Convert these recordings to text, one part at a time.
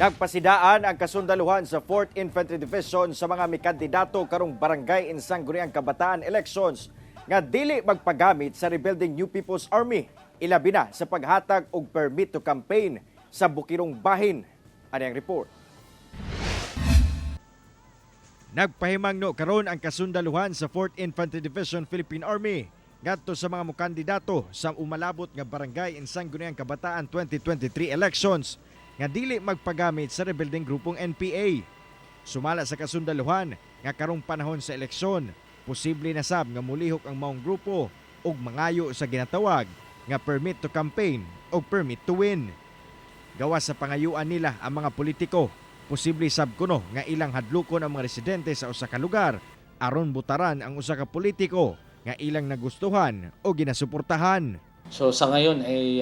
Nagpasidaan ang kasundaluhan sa 4th Infantry Division sa mga mikandidato karong barangay in Sangguniang Kabataan elections nga dili magpagamit sa rebuilding New People's Army, ilabi na sa paghatag og permit to campaign sa Bukirong Bahin. Ani ang report. Nagpahimangno karon ang kasundaluhan sa 4th Infantry Division Philippine Army ngadto sa mga mukandidato sa umalabot nga barangay in Sangguniang Kabataan 2023 elections nga dili magpagamit sa rebuilding grupong NPA. Sumala sa kasundaluhan nga karong panahon sa eleksyon, posible na sab nga mulihok ang maong grupo ug mangayo sa ginatawag nga permit to campaign o permit to win. Gawas sa pangayuan nila ang mga politiko, posible sab kuno nga ilang hadlukon ang mga residente sa usa ka lugar aron butaran ang usa ka politiko nga ilang nagustuhan o ginasuportahan. So sa ngayon ay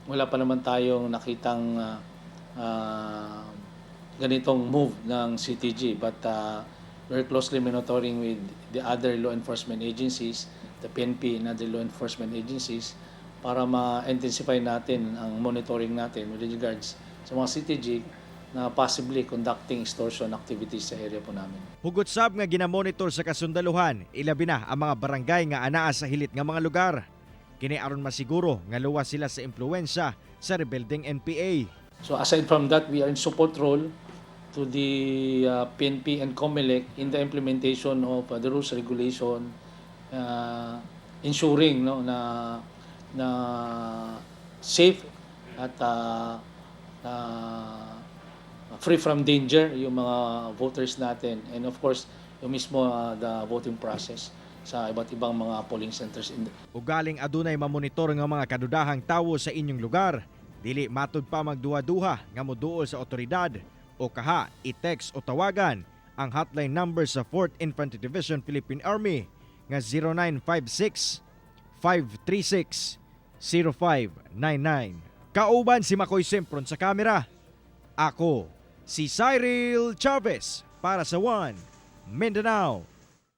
wala pa naman tayong nakitang ganitong move ng CTG, but we're closely monitoring with the other law enforcement agencies, the PNP and other law enforcement agencies para ma-intensify natin ang monitoring natin with regards sa mga CTG na possibly conducting extortion activities sa area po namin. Hugot sab nga ginamonitor sa kasundaluhan, ilabi na ang mga barangay nga anaa sa hilit nga mga lugar. Kini aron masiguro nga luwas sila sa impluwensya sa rebuilding NPA. So aside from that, we are in support role to the PNP and COMELEC in the implementation of the rules regulation, ensuring na safe at free from danger yung mga voters natin, and of course yung mismo the voting process sa iba't ibang mga polling centers. Ugaling adunay mamonitor nga mga kadudahang tawo sa inyong lugar, dili matud pa magduha-duha nga moduol sa otoridad o kaha i-text o tawagan ang hotline number sa 4th Infantry Division Philippine Army nga 0956 536 0599. Kauban si Makoy Sempron sa kamera. Ako si Cyril Chavez para sa One Mindanao